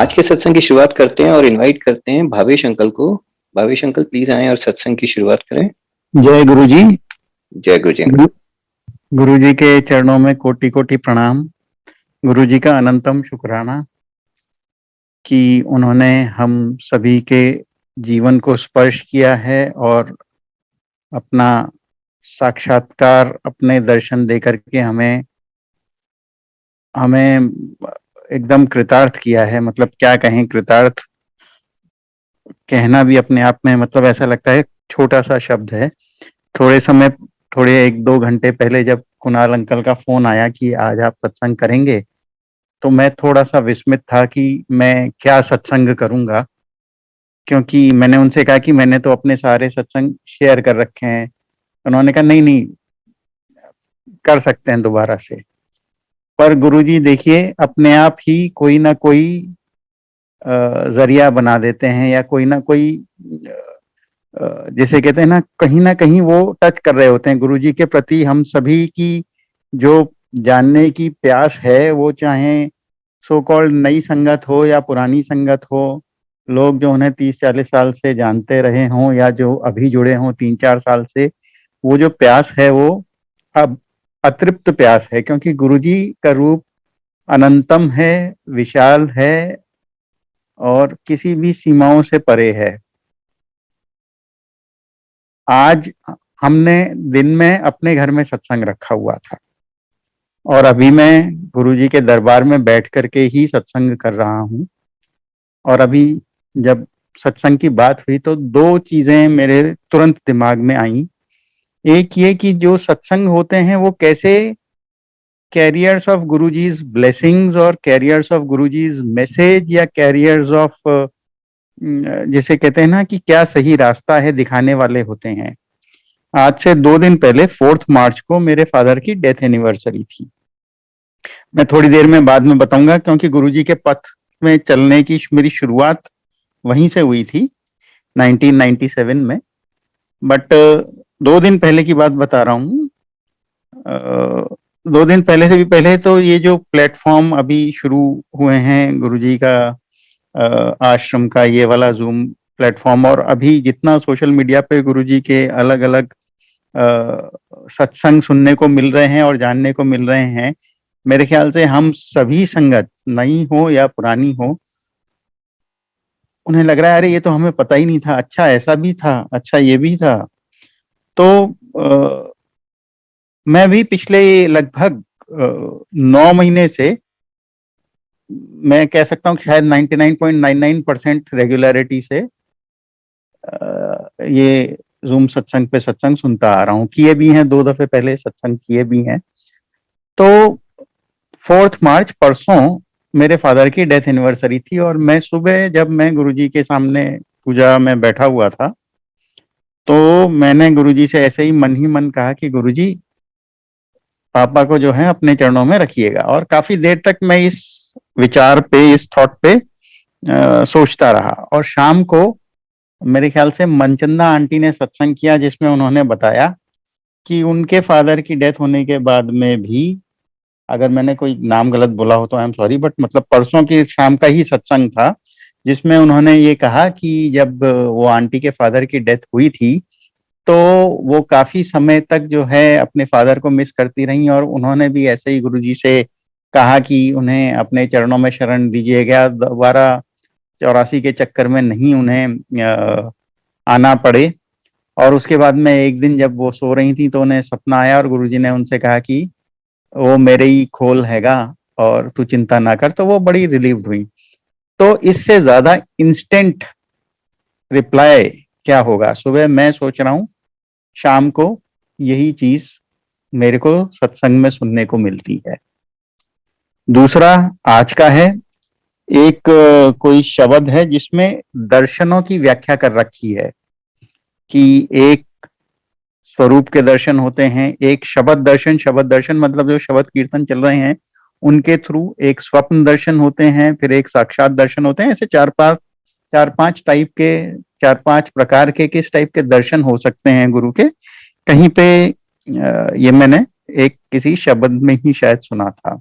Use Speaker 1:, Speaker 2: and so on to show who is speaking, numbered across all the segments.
Speaker 1: आज के सत्संग की शुरुआत करते हैं और इनवाइट करते हैं भावेश अंकल को। भावेश अंकल प्लीज आएं और सत्संग की शुरुआत करें।
Speaker 2: जय गुरु जी।
Speaker 1: जय गुरु जी अंकल।
Speaker 2: गुरु जी के चरणों में कोटि कोटि प्रणाम। गुरु जी का अनंतम शुक्राना कि उन्होंने हम सभी के जीवन को स्पर्श किया है और अपना साक्षात्कार, अपने दर्शन देकर के हमें हमें एकदम कृतार्थ किया है। मतलब क्या कहें, कृतार्थ कहना भी अपने आप में मतलब ऐसा लगता है छोटा सा शब्द है। थोड़े 1-2 घंटे पहले जब कुणाल अंकल का फोन आया कि आज आप सत्संग करेंगे, तो मैं थोड़ा सा विस्मित था कि मैं क्या सत्संग करूंगा, क्योंकि मैंने उनसे कहा कि मैंने तो अपने सारे सत्संग शेयर कर रखे हैं। उन्होंने कहा नहीं नहीं, कर सकते हैं दोबारा से। पर गुरुजी देखिए, अपने आप ही कोई ना कोई जरिया बना देते हैं, या कोई ना कोई जैसे कहते हैं ना कहीं वो टच कर रहे होते हैं। गुरुजी के प्रति हम सभी की जो जानने की प्यास है, वो चाहे सो कॉल्ड नई संगत हो या पुरानी संगत हो, लोग जो उन्हें 30-40 साल से जानते रहे हों या जो अभी जुड़े हों 3-4 साल से, वो जो प्यास है वो अब अतृप्त प्यास है, क्योंकि गुरुजी का रूप अनंतम है, विशाल है और किसी भी सीमाओं से परे है। आज हमने दिन में अपने घर में सत्संग रखा हुआ था और अभी मैं गुरुजी के दरबार में बैठ करके ही सत्संग कर रहा हूँ। और अभी जब सत्संग की बात हुई तो दो चीजें मेरे तुरंत दिमाग में आई। एक ये कि जो सत्संग होते हैं वो कैसे कैरियर्स ऑफ गुरुजीज ब्लेसिंग्स और कैरियर्स ऑफ गुरुजीज मैसेज या कैरियर्स ऑफ जैसे कहते हैं ना कि क्या सही रास्ता है दिखाने वाले होते हैं। आज से 2 दिन पहले 4 मार्च को मेरे फादर की डेथ एनिवर्सरी थी। मैं थोड़ी देर में बाद में बताऊंगा, क्योंकि गुरुजी के पथ में चलने की मेरी शुरुआत वहीं से हुई थी 1997 में। बट 2 दिन पहले की बात बता रहा हूँ। 2 दिन पहले से भी पहले तो ये जो प्लेटफॉर्म अभी शुरू हुए हैं गुरुजी का आश्रम का, ये वाला जूम प्लेटफॉर्म, और अभी जितना सोशल मीडिया पे गुरुजी के अलग अलग सत्संग सुनने को मिल रहे हैं और जानने को मिल रहे हैं, मेरे ख्याल से हम सभी संगत, नई हो या पुरानी हो, उन्हें लग रहा है अरे ये तो हमें पता ही नहीं था, अच्छा ऐसा भी था, अच्छा ये भी था। तो मैं भी पिछले लगभग 9 महीने से, मैं कह सकता हूँ शायद 99.99% रेगुलरिटी से ये जूम सत्संग पे सत्संग सुनता आ रहा हूँ। किए भी हैं 2 दफे पहले सत्संग किए भी हैं। तो 4 मार्च परसों मेरे फादर की डेथ एनिवर्सरी थी और मैं सुबह जब मैं गुरुजी के सामने पूजा में बैठा हुआ था, तो मैंने गुरुजी से ऐसे ही मन कहा कि गुरुजी पापा को जो है अपने चरणों में रखिएगा। और काफी देर तक मैं इस विचार पे, इस थॉट पे सोचता रहा। और शाम को मेरे ख्याल से मनचंदा आंटी ने सत्संग किया, जिसमें उन्होंने बताया कि उनके फादर की डेथ होने के बाद में भी, अगर मैंने कोई नाम गलत बोला हो तो आई एम सॉरी, बट मतलब परसों की शाम का ही सत्संग था, जिसमें उन्होंने ये कहा कि जब वो आंटी के फादर की डेथ हुई थी तो वो काफी समय तक जो है अपने फादर को मिस करती रही, और उन्होंने भी ऐसे ही गुरुजी से कहा कि उन्हें अपने चरणों में शरण दीजिएगा, दोबारा 84 के चक्कर में नहीं उन्हें आना पड़े। और उसके बाद में एक दिन जब वो सो रही थी तो उन्हें सपना आया और गुरुजी ने उनसे कहा कि वो मेरे ही खोल हैगा और तू चिंता ना कर। तो वो बड़ी रिलीव्ड हुई। तो इससे ज्यादा इंस्टेंट रिप्लाई क्या होगा। सुबह मैं सोच रहा हूँ, शाम को यही चीज मेरे को सत्संग में सुनने को मिलती है। दूसरा आज का है, एक कोई शब्द है जिसमें दर्शनों की व्याख्या कर रखी है कि एक स्वरूप के दर्शन होते हैं, एक शब्द दर्शन मतलब जो शब्द कीर्तन चल रहे हैं उनके थ्रू, एक स्वप्न दर्शन होते हैं, फिर एक साक्षात दर्शन होते हैं। ऐसे 4-5 टाइप के, 4-5 प्रकार के किस टाइप के दर्शन हो सकते हैं गुरु के। कहीं पे ये मैंने एक किसी शब्द में ही शायद सुना था।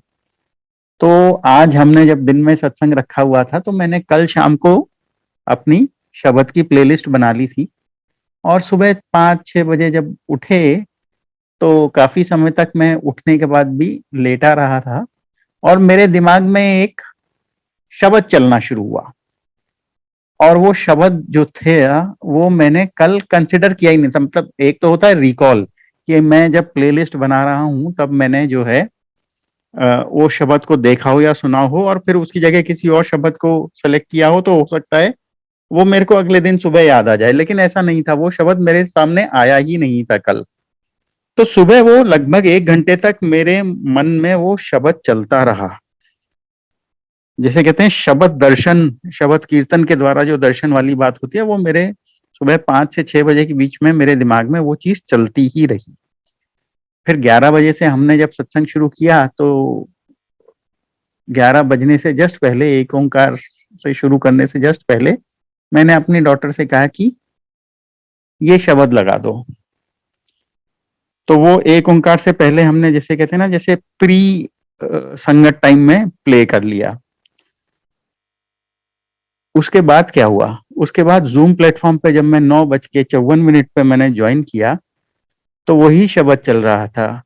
Speaker 2: तो आज हमने जब दिन में सत्संग रखा हुआ था तो मैंने कल शाम को अपनी शबद की प्लेलिस्ट बना ली थी, और सुबह 5-6 बजे जब उठे तो काफी समय तक मैं उठने के बाद भी लेटा रहा था, और मेरे दिमाग में एक शब्द चलना शुरू हुआ। और वो शब्द जो थे वो मैंने कल कंसिडर किया ही नहीं था। मतलब एक तो होता है रिकॉल, कि मैं जब प्लेलिस्ट बना रहा हूं तब मैंने जो है वो शब्द को देखा हो या सुना हो, और फिर उसकी जगह किसी और शब्द को सेलेक्ट किया हो, तो हो सकता है वो मेरे को अगले दिन सुबह याद आ जाए। लेकिन ऐसा नहीं था, वो शब्द मेरे सामने आया ही नहीं था कल। तो सुबह वो लगभग 1 घंटे तक मेरे मन में वो शब्द चलता रहा। जैसे कहते हैं शब्द दर्शन, शब्द कीर्तन के द्वारा जो दर्शन वाली बात होती है, वो मेरे सुबह 5 से 6 बजे के बीच में मेरे दिमाग में वो चीज चलती ही रही। फिर 11 बजे से हमने जब सत्संग शुरू किया तो 11 बजने से जस्ट पहले, एक ओंकार से शुरू करने से जस्ट पहले, मैंने अपनी डॉटर से कहा कि ये शब्द लगा दो। तो वो एक ओंकार से पहले हमने, जैसे कहते हैं ना, जैसे प्री संगत टाइम में प्ले कर लिया। उसके बाद क्या हुआ, उसके बाद जूम प्लेटफॉर्म पे जब मैं 9:54 पे मैंने ज्वाइन किया तो वही शब्द चल रहा था,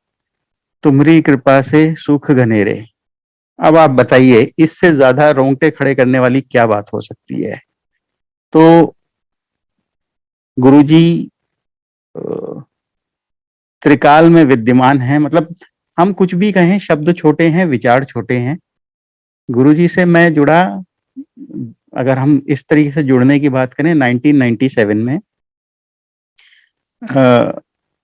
Speaker 2: तुम्हारी कृपा से सुख घनेरे। अब आप बताइए, इससे ज्यादा रोंगटे खड़े करने वाली क्या बात हो सकती है। तो गुरुजी त्रिकाल में विद्यमान है। मतलब हम कुछ भी कहें, शब्द छोटे हैं, विचार छोटे हैं। गुरुजी से मैं जुड़ा, अगर हम इस तरीके से जुड़ने की बात करें, 1997 में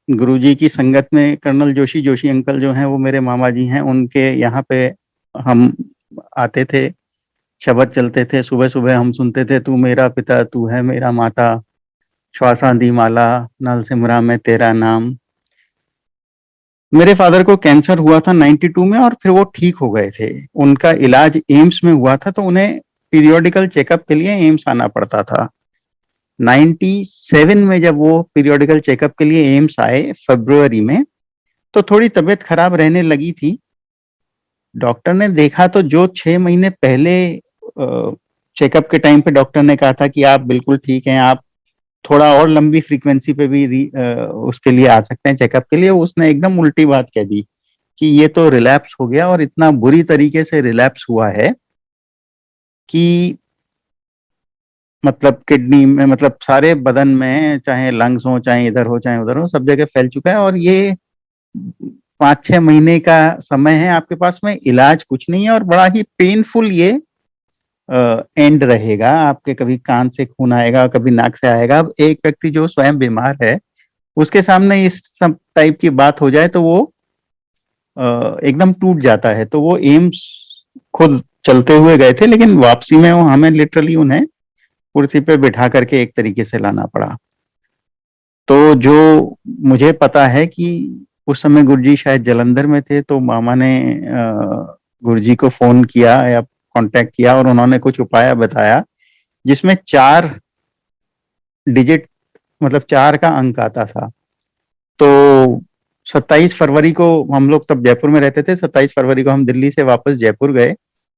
Speaker 2: गुरुजी की संगत में कर्नल जोशी, जोशी अंकल जो हैं वो मेरे मामा जी हैं, उनके यहाँ पे हम आते थे, शब्द चलते थे। सुबह सुबह हम सुनते थे, तू मेरा पिता तू है मेरा माता, श्वासां दी माला, नल सिमरा में तेरा नाम। मेरे फादर को कैंसर हुआ था 92 में, और फिर वो ठीक हो गए थे। उनका इलाज एम्स में हुआ था, तो उन्हें पीरियोडिकल चेकअप के लिए एम्स आना पड़ता था। 97 में जब वो पीरियोडिकल चेकअप के लिए एम्स आए फरवरी में, तो थोड़ी तबीयत खराब रहने लगी थी। डॉक्टर ने देखा तो जो 6 महीने पहले चेकअप के टाइम पे डॉक्टर ने कहा था कि आप बिल्कुल ठीक हैं, आप थोड़ा और लंबी फ्रीक्वेंसी पे भी उसके लिए आ सकते हैं चेकअप के लिए, उसने एकदम उल्टी बात कह दी कि ये तो रिलैप्स हो गया, और इतना बुरी तरीके से रिलैप्स हुआ है कि मतलब किडनी में, मतलब सारे बदन में, चाहे लंग्स हो, चाहे इधर हो, चाहे उधर हो, सब जगह फैल चुका है। और ये 5-6 महीने का समय है आपके पास में, इलाज कुछ नहीं है, और बड़ा ही पेनफुल ये एंड रहेगा। आपके कभी कान से खून आएगा, कभी नाक से आएगा। अब एक व्यक्ति जो स्वयं बीमार है, उसके सामने इस सब टाइप की बात हो जाए तो वो एकदम टूट जाता है। तो वो एम्स खुद चलते हुए गए थे, लेकिन वापसी में वो हमें लिटरली उन्हें कुर्सी पे बिठा करके एक तरीके से लाना पड़ा। तो जो मुझे पता है कि उस समय गुरुजी शायद जलंधर में थे, तो मामा ने गुरुजी को फोन किया या कांटेक्ट किया, और उन्होंने कुछ उपाय बताया जिसमें 4 डिजिट, मतलब 4 का अंक आता था। तो 27 फरवरी को, हम लोग तब जयपुर में रहते थे, 27 फरवरी को हम दिल्ली से वापस जयपुर गए।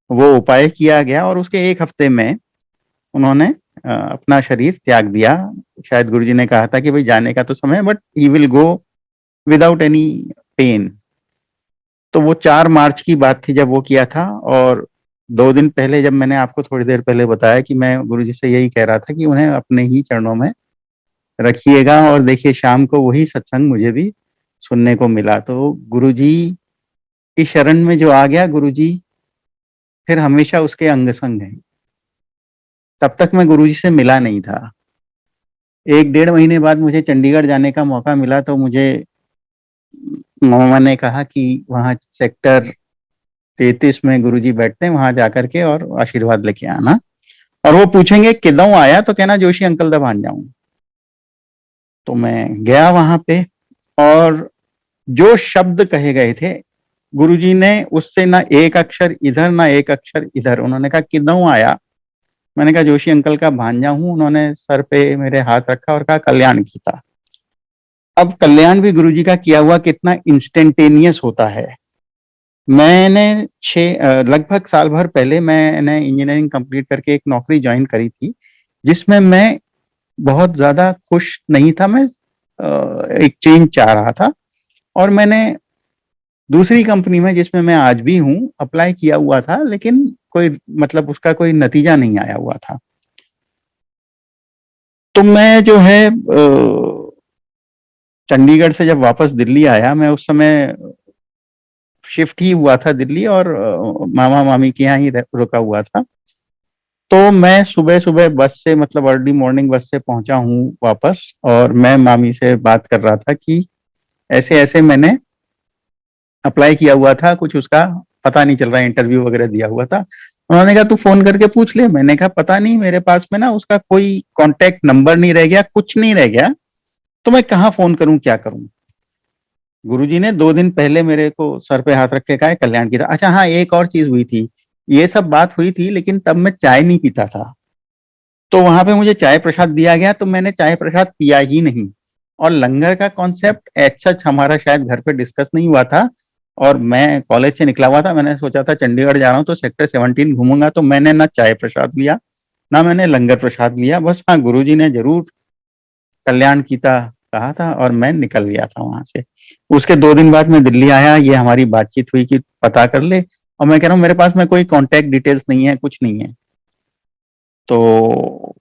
Speaker 2: वो उपाय किया गया, और उसके 1 हफ्ते में उन्होंने अपना शरीर त्याग दिया। शायद गुरुजी ने कहा था कि भाई जाने का तो समय है, but he will go without any pain. तो वो 4 मार्च की बात थी जब वो किया था। और 2 दिन पहले, जब मैंने आपको थोड़ी देर पहले बताया कि मैं गुरुजी से यही कह रहा था कि उन्हें अपने ही चरणों में रखिएगा, और देखिए शाम को वही सत्संग मुझे भी सुनने को मिला। तो गुरुजी की शरण में जो आ गया, गुरुजी फिर हमेशा उसके अंग संग है। तब तक मैं गुरुजी से मिला नहीं था। 1-1.5 महीने बाद मुझे चंडीगढ़ जाने का मौका मिला, तो मुझे मामा ने कहा कि वहाँ सेक्टर 33 में गुरुजी बैठते हैं, वहां जाकर के और आशीर्वाद लेके आना, और वो पूछेंगे किदों आया तो कहना जोशी अंकल दा भान जाऊं। तो मैं गया वहां पे, और जो शब्द कहे गए थे, गुरुजी ने उससे ना एक अक्षर इधर ना एक अक्षर इधर, उन्होंने कहा किदों आया। मैंने कहा जोशी अंकल का भांजा हूं। उन्होंने सर पे मेरे हाथ रखा और कहा कल्याण की था। अब कल्याण भी गुरुजी का किया हुआ कितना इंस्टेंटेनियस होता है। मैंने लगभग साल भर पहले मैंने इंजीनियरिंग कंप्लीट करके एक नौकरी ज्वाइन करी थी, जिसमें मैं बहुत ज़्यादा खुश नहीं था। मैं एक चेंज चाह रहा था और मैंने दूसरी कंपनी में, जिसमें मैं आज भी हूँ, अप्लाई किया हुआ था, लेकिन कोई मतलब उसका कोई नतीजा नहीं आया हुआ था। तो मैं जो है चंडीगढ़ से जब वापस दिल्ली आया, मैं उस समय शिफ्ट ही हुआ था दिल्ली और मामा मामी के यहाँ ही रुका हुआ था। तो मैं सुबह सुबह बस से, मतलब अर्ली मॉर्निंग बस से पहुंचा हूँ वापस, और मैं मामी से बात कर रहा था कि ऐसे ऐसे मैंने अप्लाई किया हुआ था, कुछ उसका पता नहीं चल रहा है, इंटरव्यू वगैरह दिया हुआ था। उन्होंने कहा तू फोन करके पूछ ले। मैंने कहा पता नहीं, मेरे पास में ना उसका कोई कांटेक्ट नंबर नहीं रह गया, कुछ नहीं रह गया, तो मैं कहाँ फोन करूं, क्या करूं। गुरुजी ने 2 दिन पहले मेरे को सर पे हाथ रख के कहा कल्याण की था। अच्छा हाँ, एक और चीज हुई थी, ये सब बात हुई थी लेकिन तब मैं चाय नहीं पीता था। तो वहां पे मुझे चाय प्रसाद दिया गया, तो मैंने चाय प्रसाद पिया ही नहीं। और लंगर का कॉन्सेप्ट सच हमारा शायद घर पे डिस्कस नहीं हुआ था, और मैं कॉलेज से निकला हुआ था। मैंने सोचा था चंडीगढ़ जा रहा हूँ तो सेक्टर 17 घूमूंगा, तो मैंने ना चाय प्रसाद लिया, ना मैंने लंगर प्रसाद लिया। बस हाँ, गुरुजी ने जरूर कल्याण गीता कहा था और मैं निकल गया था वहां से। उसके 2 दिन बाद मैं दिल्ली आया, ये हमारी बातचीत हुई कि पता कर ले, और मैं कह रहा हूँ मेरे पास में कोई कांटेक्ट डिटेल्स नहीं है, कुछ नहीं है। तो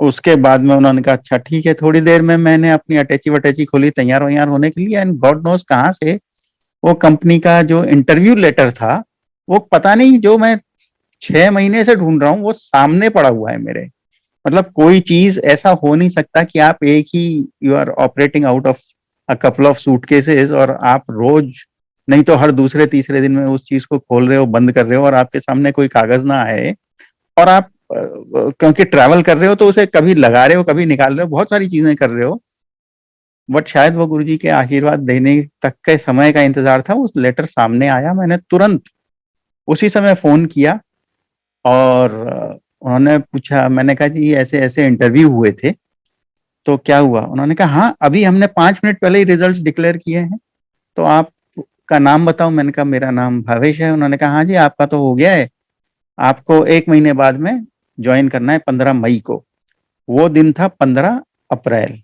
Speaker 2: उसके बाद में उन्होंने कहा अच्छा ठीक है। थोड़ी देर में मैंने अपनी अटैची वटैची खोली तैयार वैयार होने के लिए, एंड गॉड नोस कहाँ से वो कंपनी का जो इंटरव्यू लेटर था, वो पता नहीं, जो मैं 6 महीने से ढूंढ रहा हूँ, वो सामने पड़ा हुआ है मेरे। मतलब कोई चीज ऐसा हो नहीं सकता कि आप एक ही, you are operating out of a couple of suitcases, और आप रोज नहीं तो हर दूसरे तीसरे दिन में उस चीज को खोल रहे हो, बंद कर रहे हो, और आपके सामने कोई कागज ना आए, और आप क्योंकि ट्रैवल कर रहे हो तो उसे कभी लगा रहे हो, कभी निकाल रहे हो, बहुत सारी चीजें कर रहे हो। बट शायद वो गुरुजी के आशीर्वाद देने तक के समय का इंतजार था। उस लेटर सामने आया, मैंने तुरंत उसी समय फोन किया, और उन्होंने पूछा। मैंने कहा जी ऐसे ऐसे इंटरव्यू हुए थे, तो क्या हुआ। उन्होंने कहा हाँ, अभी हमने 5 मिनट पहले ही रिजल्ट्स डिक्लेयर किए हैं, तो आपका नाम बताओ। मैंने कहा मेरा नाम भावेश है। उन्होंने कहा हाँ जी, आपका तो हो गया है, आपको 1 महीने बाद में ज्वाइन करना है, 15 मई को। वो दिन था 15 अप्रैल।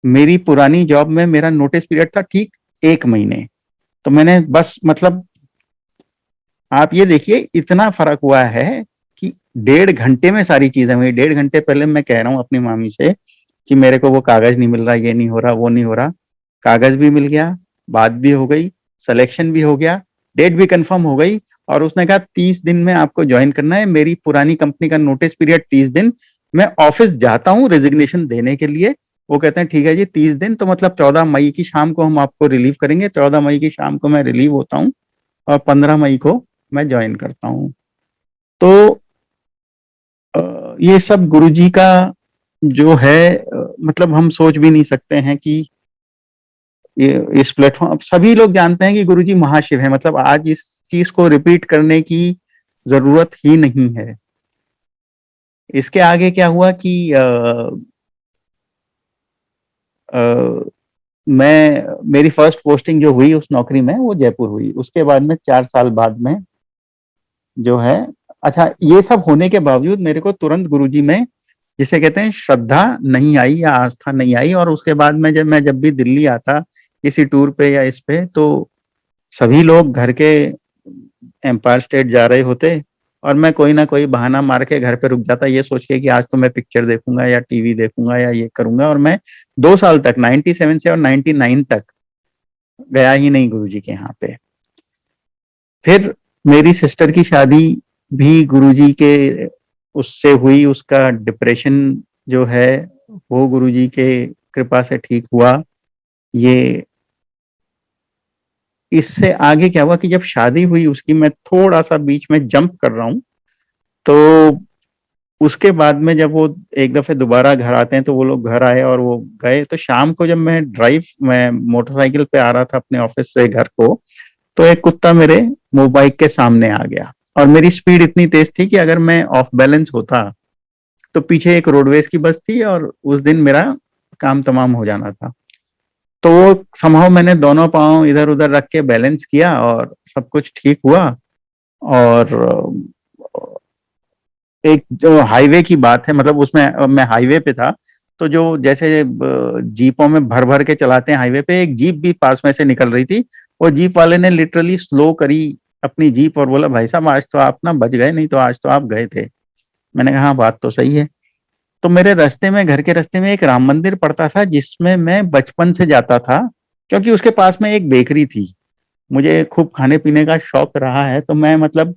Speaker 2: मेरी पुरानी जॉब में मेरा नोटिस पीरियड था ठीक 1 महीने। तो मैंने बस, मतलब आप ये देखिए इतना फर्क हुआ है कि 1.5 घंटे में सारी चीजें हुई। 1.5 घंटे पहले मैं कह रहा हूँ अपनी मामी से कि मेरे को वो कागज नहीं मिल रहा, ये नहीं हो रहा, वो नहीं हो रहा। कागज भी मिल गया, बात भी हो गई, सिलेक्शन भी हो गया, डेट भी कंफर्म हो गई। और उसने कहा 30 दिन में आपको ज्वाइन करना है। मेरी पुरानी कंपनी का नोटिस पीरियड 30 दिन। मैं ऑफिस जाता हूँ रेजिग्नेशन देने के लिए, वो कहते हैं ठीक है जी 30 दिन, तो मतलब 14 मई की शाम को हम आपको रिलीव करेंगे। 14 मई की शाम को मैं रिलीव होता हूँ और 15 मई को मैं ज्वाइन करता हूँ। तो ये सब गुरुजी का जो है, मतलब हम सोच भी नहीं सकते हैं कि ये इस प्लेटफॉर्म, सभी लोग जानते हैं कि गुरुजी महाशिव है। मतलब आज इस चीज को रिपीट करने की जरूरत ही नहीं है। इसके आगे क्या हुआ कि मैं, मेरी फर्स्ट पोस्टिंग जो हुई उस नौकरी में, वो जयपुर हुई। उसके बाद में 4 साल बाद में जो है, अच्छा, ये सब होने के बावजूद मेरे को तुरंत गुरुजी में, जिसे कहते हैं, श्रद्धा नहीं आई या आस्था नहीं आई। और उसके बाद में जब मैं, जब भी दिल्ली आता किसी टूर पे या इस पे, तो सभी लोग घर के एम्पायर स्टेट जा रहे होते, और मैं कोई ना कोई बहाना मार के घर पे रुक जाता, ये सोच के कि आज तो मैं पिक्चर देखूंगा या टीवी देखूंगा या ये करूंगा। और मैं 2 साल तक, 97 से और 99 तक गया ही नहीं गुरुजी के यहाँ पे। फिर मेरी सिस्टर की शादी भी गुरुजी के उससे हुई। उसका डिप्रेशन जो है वो गुरुजी के कृपा से ठीक हुआ। ये, इससे आगे क्या हुआ कि जब शादी हुई उसकी, मैं थोड़ा सा बीच में जंप कर रहा हूँ, तो उसके बाद में जब वो एक दफे दोबारा घर आते हैं, तो वो लोग घर आए और वो गए, तो शाम को जब मैं मोटरसाइकिल पे आ रहा था अपने ऑफिस से घर को, तो एक कुत्ता मेरे बाइक के सामने आ गया। और मेरी स्पीड इतनी तेज थी कि अगर मैं ऑफ बैलेंस होता तो पीछे एक रोडवेज की बस थी और उस दिन मेरा काम तमाम हो जाना था। तो वो समहाउ मैंने दोनों पाँव इधर उधर रख के बैलेंस किया और सब कुछ ठीक हुआ। और एक जो हाईवे की बात है, मतलब उसमें मैं हाईवे पे था, तो जो जैसे जीपों में भर भर के चलाते हैं हाईवे पे, एक जीप भी पास में से निकल रही थी। वो जीप वाले ने लिटरली स्लो करी अपनी जीप और बोला, भाई साहब आज तो आप ना बच गए, नहीं तो आज तो आप गए थे। मैंने कहा हाँ बात तो सही है। तो मेरे रास्ते में, घर के रास्ते में एक राम मंदिर पड़ता था जिसमें मैं बचपन से जाता था, क्योंकि उसके पास में एक बेकरी थी। मुझे खूब खाने पीने का शौक रहा है, तो मैं मतलब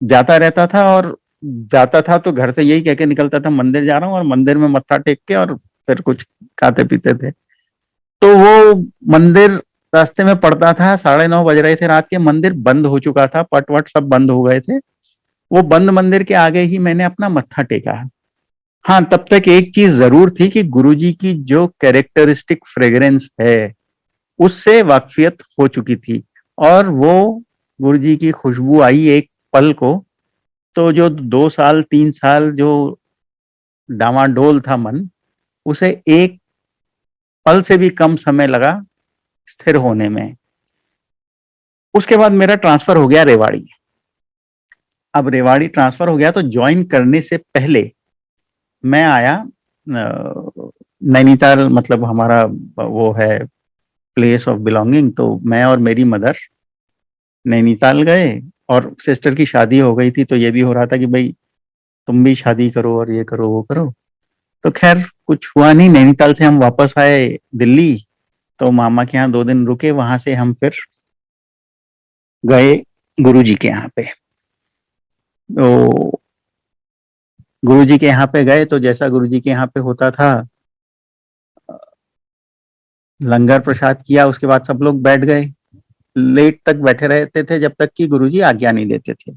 Speaker 2: जाता रहता था। और जाता था तो घर से यही कह के निकलता था मंदिर जा रहा हूँ, और मंदिर में मत्था टेक के और फिर कुछ खाते पीते थे। तो वो मंदिर रास्ते में पड़ता था, 9:30 बज रहे थे रात के, मंदिर बंद हो चुका था, पट वट सब बंद हो गए थे। वो बंद मंदिर के आगे ही मैंने अपना मत्था टेका। हाँ, तब तक एक चीज जरूर थी कि गुरुजी की जो कैरेक्टरिस्टिक फ्रेग्रेंस है उससे वाकफियत हो चुकी थी। और वो गुरुजी की खुशबू आई एक पल को, तो जो 2 साल 3 साल जो डामाडोल था मन, उसे एक पल से भी कम समय लगा स्थिर होने में। उसके बाद मेरा ट्रांसफर हो गया रेवाड़ी। अब रेवाड़ी ट्रांसफर हो गया तो ज्वाइन करने से पहले मैं आया नैनीताल, मतलब हमारा वो है प्लेस ऑफ बिलोंगिंग। तो मैं और मेरी मदर नैनीताल गए, और सिस्टर की शादी हो गई थी, तो ये भी हो रहा था कि भाई तुम भी शादी करो और ये करो वो करो। तो खैर कुछ हुआ नहीं, नैनीताल से हम वापस आए दिल्ली। तो मामा के यहाँ 2 दिन रुके, वहां से हम फिर गए गुरुजी के यहाँ पे। तो गुरुजी के यहाँ पे गए तो जैसा गुरुजी के यहाँ पे होता था, लंगर प्रसाद किया, उसके बाद सब लोग बैठ गए। लेट तक बैठे रहते थे जब तक कि गुरुजी आज्ञा नहीं देते थे।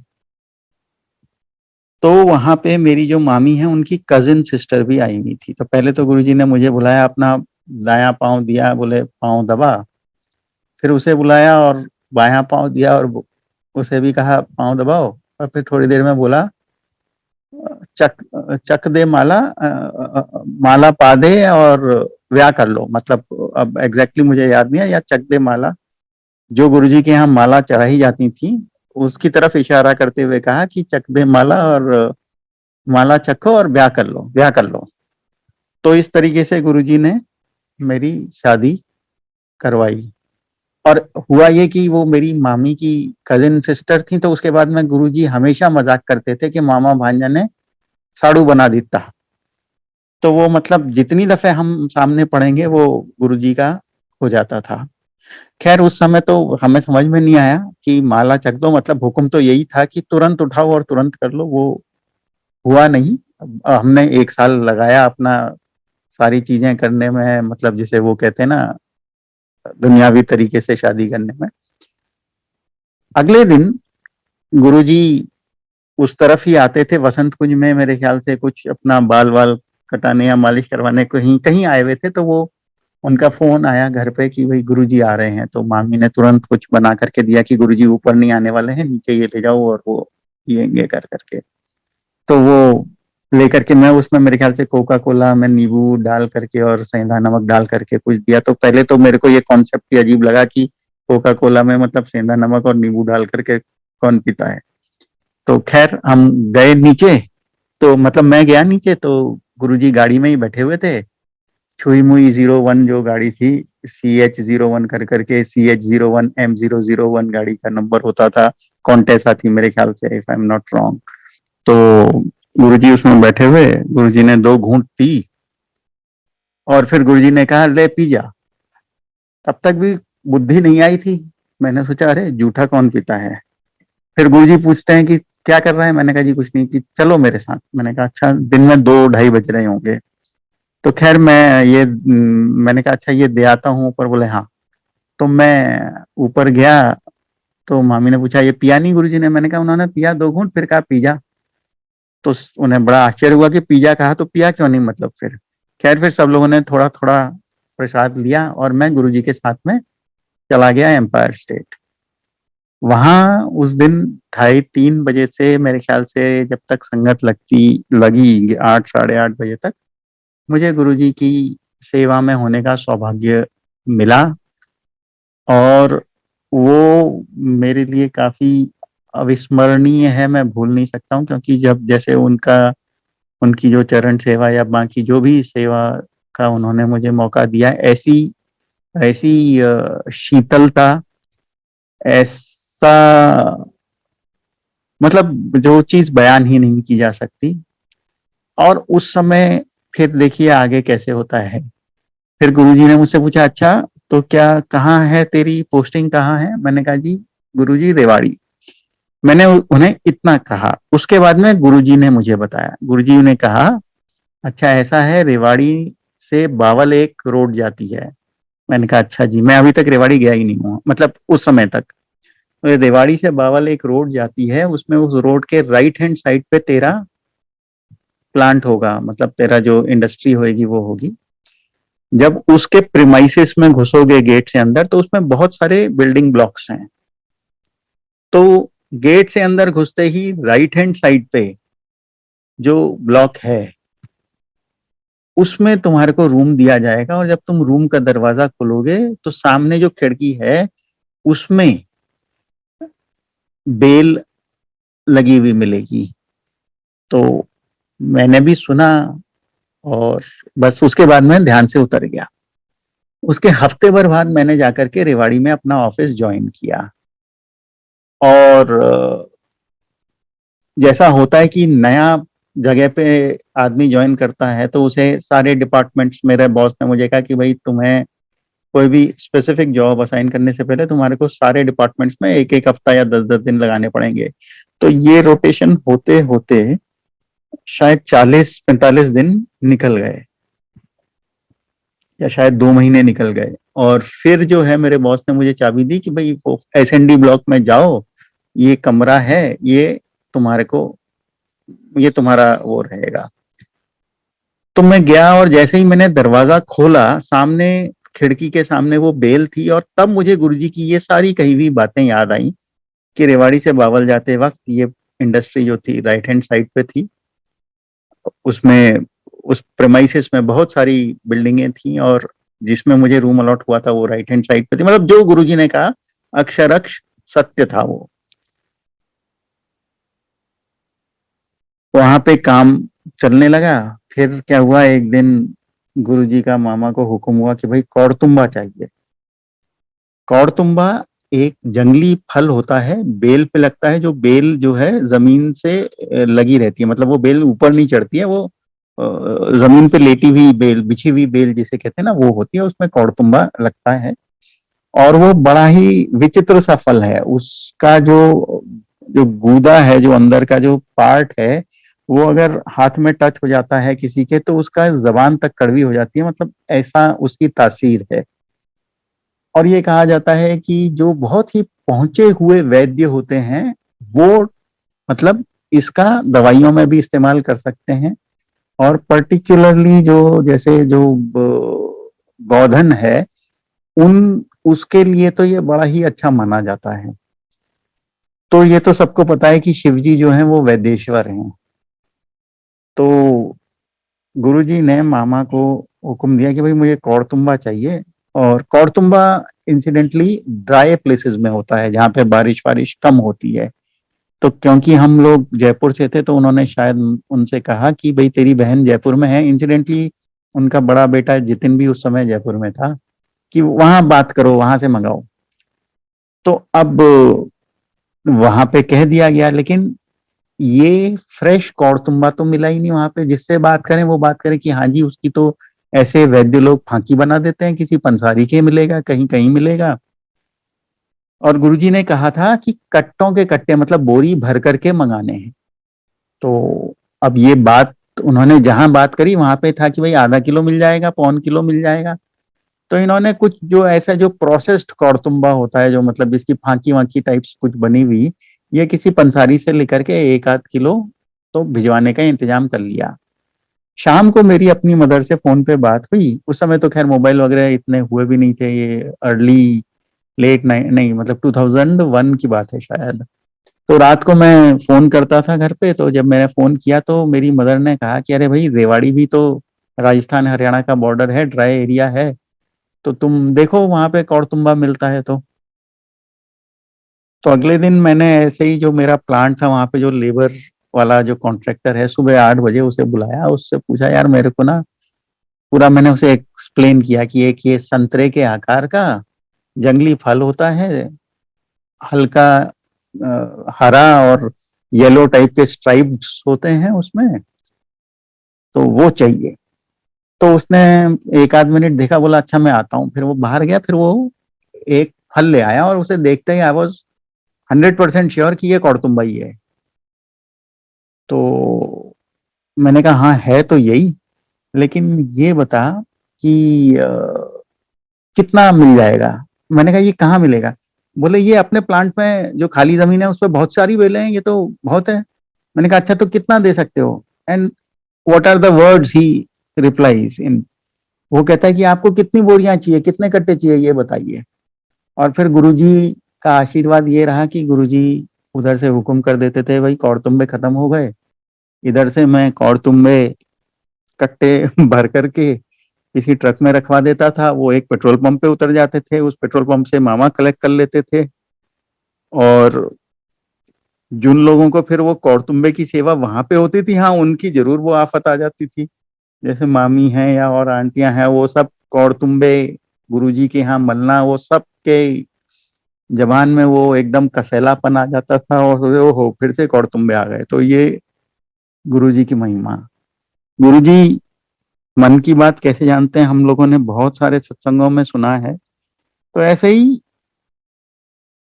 Speaker 2: तो वहां पे मेरी जो मामी है उनकी कजिन सिस्टर भी आई हुई थी। तो पहले तो गुरुजी ने मुझे बुलाया, अपना दायां पाँव दिया, बोले पाँव दबा। फिर उसे बुलाया और बायां पाँव दिया, और उसे भी कहा पाँव दबाओ। और फिर थोड़ी देर में बोला चक चक दे माला, माला पा दे और व्या कर लो। मतलब अब एग्जैक्टली मुझे याद नहीं है, या चक दे माला, जो गुरुजी के यहाँ माला चढ़ाई जाती थी उसकी तरफ इशारा करते हुए कहा कि चक दे माला, और माला चखो और ब्याह कर लो, ब्याह कर लो। तो इस तरीके से गुरुजी ने मेरी शादी करवाई। और हुआ ये कि वो मेरी मामी की कजिन सिस्टर थी, तो उसके बाद में गुरुजी हमेशा मजाक करते थे कि मामा भांजा ने साड़ू बना देता। तो वो मतलब जितनी दफे हम सामने पढ़ेंगे वो गुरुजी का हो जाता था। खैर उस समय तो हमें समझ में नहीं आया कि माला चक दो, मतलब हुक्म तो यही था कि तुरंत उठाओ और तुरंत कर लो। वो हुआ नहीं। हमने 1 साल लगाया अपना सारी चीजें करने में, मतलब जिसे वो कहते हैं ना दुनियावी तरीके से शादी करने में। अगले दिन गुरुजी उस तरफ ही आते थे, वसंत कुंज में मेरे ख्याल से कुछ अपना बाल वाल कटाने या मालिश करवाने कहीं कहीं आए हुए थे। तो वो उनका फोन आया घर पे कि भाई गुरुजी आ रहे हैं। तो मामी ने तुरंत कुछ बना करके दिया कि गुरुजी ऊपर नहीं आने वाले हैं, नीचे ये ले जाओ और वो ये कर करके। तो वो लेकर के मैं उसमें मेरे ख्याल से कोका कोला में नींबू डाल करके और सेंधा नमक डाल करके कुछ दिया। तो पहले तो मेरे को ये कॉन्सेप्ट ही अजीब लगा कि कोका कोला में मतलब सेंधा नमक और नींबू डाल करके कौन पीता है। तो खैर हम गए नीचे। तो मतलब मैं गया नीचे तो गुरुजी गाड़ी में ही बैठे हुए थे। छुई मुई 01 जो गाड़ी थी, CH01 कर करके, CH01M001 गाड़ी का नंबर होता था। कॉन्टेसा थी मेरे ख्याल से, if I am not wrong. तो गुरुजी उसमें बैठे हुए, गुरुजी ने 2 घूंट पी और फिर गुरुजी ने कहा ले पी जा। तब तक भी बुद्धि नहीं आई थी। मैंने सोचा अरे जूठा कौन पीता है। फिर गुरुजी पूछते हैं कि क्या कर रहा है। मैंने कहा जी कुछ नहीं, कि चलो मेरे साथ। मैंने कहा अच्छा, दिन में 2 ढाई बज रहे होंगे। तो खैर मैंने कहा अच्छा ये दे आता हूँ ऊपर। बोले हाँ। तो मैं ऊपर गया। तो मामी ने पूछा ये पिया नहीं गुरुजी ने। मैंने कहा उन्होंने पिया 2 घूंट, फिर कहा पी जा। तो उन्हें बड़ा आश्चर्य हुआ कि पिज्जा कहा तो पिया क्यों नहीं, मतलब फिर खैर फिर सब लोगों ने थोड़ा थोड़ा प्रसाद लिया और मैं गुरुजी के साथ में चला गया एम्पायर स्टेट। वहां उस दिन 2:30-3 बजे से मेरे ख्याल से जब तक संगत लगी 8 साढ़े 8 बजे तक मुझे गुरुजी की सेवा में होने का सौभाग्य मिला, और वो मेरे लिए काफी अविस्मरणीय है, मैं भूल नहीं सकता हूँ, क्योंकि जब जैसे उनकी जो चरण सेवा या बाकी जो भी सेवा का उन्होंने मुझे मौका दिया, ऐसी ऐसी शीतलता, ऐसा, मतलब जो चीज बयान ही नहीं की जा सकती। और उस समय फिर देखिए आगे कैसे होता है। फिर गुरुजी ने मुझसे पूछा, अच्छा तो क्या, कहाँ है तेरी पोस्टिंग, कहाँ है? मैंने कहा जी गुरुजी रेवाड़ी। मैंने उन्हें इतना कहा। उसके बाद में गुरुजी ने मुझे बताया, गुरुजी ने कहा अच्छा ऐसा है, रेवाड़ी से बावल एक रोड जाती है। मैंने कहा अच्छा जी, मैं अभी तक रेवाड़ी गया ही नहीं हूँ, मतलब उस समय तक। तो रेवाड़ी से बावल एक रोड जाती है, उसमें उस रोड के राइट हैंड साइड पे तेरा प्लांट होगा, मतलब तेरा जो इंडस्ट्री होगी वो होगी। जब उसके प्रीमाइसेस में घुसोगे गेट से अंदर, तो उसमें बहुत सारे बिल्डिंग ब्लॉक्स हैं। तो गेट से अंदर घुसते ही राइट हैंड साइड पे जो ब्लॉक है, उसमें तुम्हारे को रूम दिया जाएगा, और जब तुम रूम का दरवाजा खोलोगे तो सामने जो खिड़की है उसमें बेल लगी हुई मिलेगी। तो मैंने भी सुना, और बस उसके बाद मैं ध्यान से उतर गया। उसके हफ्ते भर बाद मैंने जाकर के रेवाड़ी में अपना ऑफिस ज्वाइन किया। और जैसा होता है कि नया जगह पे आदमी ज्वाइन करता है, तो उसे सारे डिपार्टमेंट्स, मेरे बॉस ने मुझे कहा कि भाई तुम्हें कोई भी स्पेसिफिक जॉब असाइन करने से पहले तुम्हारे को सारे डिपार्टमेंट्स में एक एक हफ्ता या 10-10 दिन लगाने पड़ेंगे। तो ये रोटेशन होते होते शायद 40-45 दिन निकल गए, या शायद 2 महीने निकल गए। और फिर जो है मेरे बॉस ने मुझे चाबी दी कि भाई एसएनडी ब्लॉक में जाओ, ये कमरा है, तुम्हारे को ये तुम्हारा वो रहेगा। तो मैं गया, और जैसे ही मैंने दरवाजा खोला, सामने खिड़की के सामने वो बेल थी, और तब मुझे गुरुजी की ये सारी कही हुई बातें याद आई कि रेवाड़ी से बावल जाते वक्त ये इंडस्ट्री जो थी राइट हैंड साइड पे थी, उसमें उस प्रेमाइसिस में बहुत सारी बिल्डिंगें थी, और जिसमें मुझे रूम अलॉट हुआ था वो राइट हैंड साइड पे थी। मतलब जो गुरुजी ने कहा अक्षर अक्ष सत्य था वो। वहां पे काम चलने लगा। फिर क्या हुआ, एक दिन गुरुजी का मामा को हुक्म हुआ कि भाई कौड़तुम्बा चाहिए। कौड़तुम्बा एक जंगली फल होता है, बेल पे लगता है, जो बेल जो है जमीन से लगी रहती है, मतलब वो बेल ऊपर नहीं चढ़ती है, वो जमीन पे लेटी हुई बेल, बिछी हुई बेल जिसे कहते हैं ना, वो होती है, उसमें कौड़तुम्बा लगता है। और वो बड़ा ही विचित्र सा फल है। उसका जो जो गूदा है, जो अंदर का जो पार्ट है, वो अगर हाथ में टच हो जाता है किसी के, तो उसका जबान तक कड़वी हो जाती है, मतलब ऐसा उसकी तासीर है। और ये कहा जाता है कि जो बहुत ही पहुंचे हुए वैद्य होते हैं, वो मतलब इसका दवाइयों में भी इस्तेमाल कर सकते हैं। और पर्टिकुलरली जो जैसे जो गोधन है, उन उसके लिए तो ये बड़ा ही अच्छा माना जाता है। तो ये तो सबको पता है कि शिव जी जो हैं वो वैदेश्वर हैं। तो गुरुजी ने मामा को हुक्म दिया कि भाई मुझे कौड़तुम्बा चाहिए। और कौड़तुम्बा इंसिडेंटली ड्राई प्लेसेस में होता है, जहाँ पे बारिश वारिश कम होती है। तो क्योंकि हम लोग जयपुर से थे, तो उन्होंने शायद उनसे कहा कि भाई तेरी बहन जयपुर में है, इंसिडेंटली उनका बड़ा बेटा जितिन भी उस समय जयपुर में था, कि वहां बात करो, वहां से मंगाओ। तो अब वहां पे कह दिया गया, लेकिन ये फ्रेश कौड़तुम्बा तो मिला ही नहीं वहां पे। जिससे बात करें वो बात करें कि हाँ जी उसकी तो ऐसे वैद्य लोग फांकी बना देते हैं, किसी पंसारी के मिलेगा, कहीं कहीं मिलेगा। और गुरुजी ने कहा था कि कट्टों के कट्टे, मतलब बोरी भर करके मंगाने हैं। तो अब ये बात उन्होंने जहां बात करी वहां पे था कि भाई आधा किलो मिल जाएगा, पौन किलो मिल जाएगा। तो इन्होंने कुछ जो ऐसा जो प्रोसेस्ड कौड़तुम्बा होता है, जो मतलब इसकी फांकी वांकी टाइप्स कुछ बनी हुई, ये किसी पंसारी से लेकर के 1-8 किलो तो भिजवाने का इंतजाम कर लिया। शाम को मेरी अपनी मदर से फोन पे बात हुई। उस समय तो खैर मोबाइल वगैरह इतने हुए भी नहीं थे, ये अर्ली लेट नहीं, मतलब 2001 की बात है शायद। तो रात को मैं फोन करता था घर पे, तो जब मैंने फोन किया तो मेरी मदर ने कहा कि अरे भाई रेवाड़ी भी तो राजस्थान हरियाणा का बॉर्डर है, ड्राई एरिया है, तो तुम देखो वहां पे कौड़तुम्बा मिलता है तो अगले दिन मैंने ऐसे ही, जो मेरा प्लांट था वहां पे, जो लेबर वाला जो कॉन्ट्रैक्टर है, सुबह 8 बजे उसे बुलाया, उससे पूछा यार मेरे को ना, पूरा मैंने उसे एक्सप्लेन किया कि एक ये संतरे के आकार का जंगली फल होता है, हल्का हरा और येलो टाइप के स्ट्राइप्स होते हैं उसमें, तो वो चाहिए। तो उसने 1 आध मिनट देखा, बोला अच्छा मैं आता हूँ, फिर वो बाहर गया, फिर वो एक फल ले आया, और उसे देखते ही आई वॉज 100% श्योर कि ये कौड़तुम्बा ही है। तो मैंने कहा हाँ है तो यही, लेकिन ये बता कि कितना मिल जाएगा। मैंने कहा ये कहाँ मिलेगा। बोले ये अपने प्लांट में जो खाली जमीन है उस पर बहुत सारी बेलें हैं, ये तो बहुत है। मैंने कहा अच्छा तो कितना दे सकते हो। And what are the words he replies in, वो कहता है कि आपको कितनी बोरियां चाहिए, कितने कट्टे चाहिए, ये बताइए। और फिर गुरुजी का आशीर्वाद ये रहा कि गुरुजी उधर से हुक्म कर देते थे, भाई कौड़तुम्बे खत्म हो गए, इधर से मैं कौड़तुम्बे कट्टे भर करके किसी ट्रक में रखवा देता था, वो एक पेट्रोल पंप पे उतर जाते थे, उस पेट्रोल पंप से मामा कलेक्ट कर लेते थे। और जिन लोगों को फिर वो कौड़तुम्बे की सेवा वहां पे होती थी, हाँ उनकी जरूर वो आफत आ जाती थी, जैसे मामी हैं या और आंटियां हैं, वो सब कौड़तुम्बे गुरुजी के यहाँ मलना, वो सब के जबान में वो एकदम कसैलापन आ जाता था, और हो फिर से कौड़तुम्बे आ गए। तो ये गुरुजी की महिमा। गुरुजी मन की बात कैसे जानते हैं, हम लोगों ने बहुत सारे सत्संगों में सुना है। तो ऐसे ही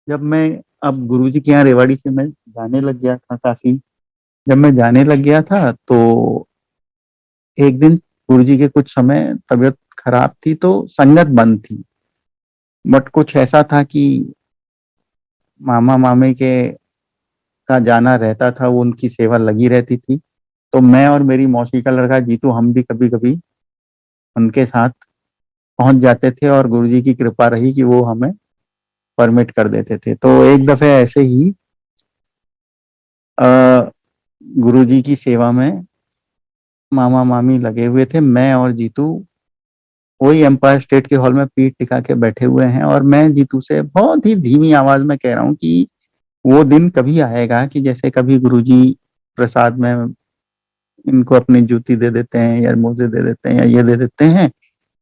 Speaker 2: जब मैं अब गुरुजी के यहाँ रेवाड़ी से मैं जाने लग गया था काफी, जब मैं जाने लग गया था तो एक दिन गुरुजी के कुछ समय तबीयत खराब थी, तो संगत बंद थी, बट कुछ ऐसा था कि मामा मामी के का जाना रहता था, वो उनकी सेवा लगी रहती थी। तो मैं और मेरी मौसी का लड़का जीतू, हम भी कभी कभी उनके साथ पहुंच जाते थे, और गुरुजी की कृपा रही कि वो हमें परमिट कर देते थे। तो एक दफे ऐसे ही गुरुजी की सेवा में मामा मामी लगे हुए थे, मैं और जीतू वही एम्पायर स्टेट के हॉल में पीठ टिका के बैठे हुए हैं, और मैं जीतू से बहुत ही धीमी आवाज में कह रहा हूँ कि वो दिन कभी आएगा कि जैसे कभी गुरुजी प्रसाद में इनको अपनी जूती दे देते हैं या मोजे दे देते हैं या ये दे देते हैं,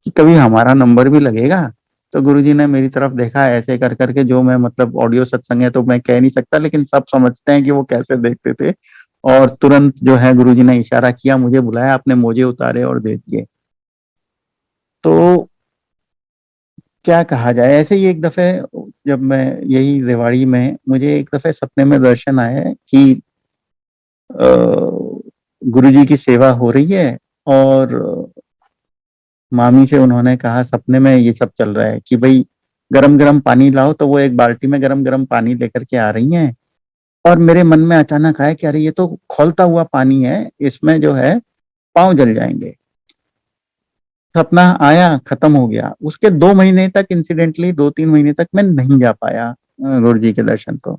Speaker 2: कि कभी हमारा नंबर भी लगेगा। तो गुरुजी ने मेरी तरफ देखा ऐसे कर करके, जो मैं मतलब ऑडियो सत्संग है तो मैं कह नहीं सकता, लेकिन सब समझते हैं कि वो कैसे देखते थे। और तुरंत जो है गुरुजी ने इशारा किया, मुझे बुलाया, अपने मोजे उतारे और दे दिए। तो क्या कहा जाए, ऐसे ही एक दफे जब मैं यही रेवाड़ी में, मुझे एक दफे सपने में दर्शन आए कि गुरुजी की सेवा हो रही है, और मामी से उन्होंने कहा सपने में ये सब चल रहा है कि भाई गरम गरम पानी लाओ, तो वो एक बाल्टी में गरम गरम पानी लेकर के आ रही हैं। और मेरे मन में अचानक आया कि अरे ये तो खौलता हुआ पानी है, इसमें जो है पाँव जल जाएंगे। सपना आया, खत्म हो गया। उसके 2 महीने तक, इंसिडेंटली 2-3 महीने तक मैं नहीं जा पाया गुरु जी के दर्शन को।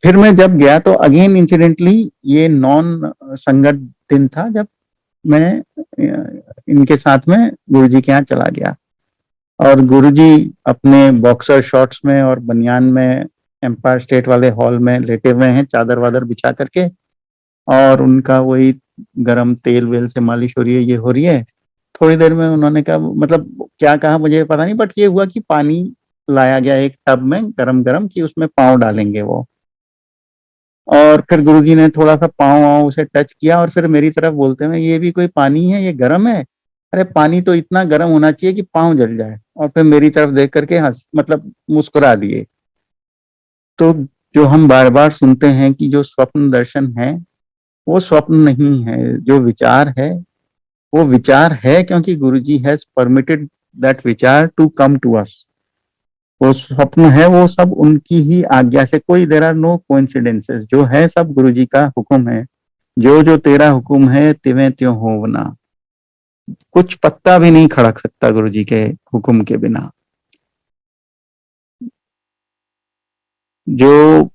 Speaker 2: फिर मैं जब गया तो अगेन इंसिडेंटली ये नॉन संगत दिन था, जब मैं इनके साथ में गुरु जी के यहाँ चला गया, और गुरुजी अपने बॉक्सर शॉर्ट्स में और बनियान में एम्पायर स्टेट वाले हॉल में लेटे हुए हैं, चादर वादर बिछा करके, और उनका वही गरम तेल वेल से मालिश हो रही है, ये हो रही है। थोड़ी देर में उन्होंने कहा, मतलब क्या कहा मुझे पता नहीं, बट ये हुआ कि पानी लाया गया एक टब में गरम गरम, कि उसमें पाँव डालेंगे वो। और फिर गुरुजी ने थोड़ा सा पाँव वाँव उसे टच किया, और फिर मेरी तरफ बोलते हुए, ये भी कोई पानी है, ये गर्म है। अरे पानी तो इतना गर्म होना चाहिए कि पाँव जल जाए। और फिर मेरी तरफ देख करके हंस, मतलब मुस्कुरा दिए। तो जो हम बार बार सुनते हैं कि जो स्वप्न दर्शन है, वो स्वप्न नहीं है, जो विचार है वो विचार है, क्योंकि गुरुजी हैज परमिटेड दैट विचार टू कम टू अस। वो स्वप्न है, वो सब उनकी ही आज्ञा से, कोई देर आर नो कोइंसिडेंसेस, जो है सब गुरुजी का हुक्म है। जो जो तेरा हुक्म है तिवें त्यों होवना, कुछ पत्ता भी नहीं खड़क सकता गुरुजी के हुक्म के बिना। जो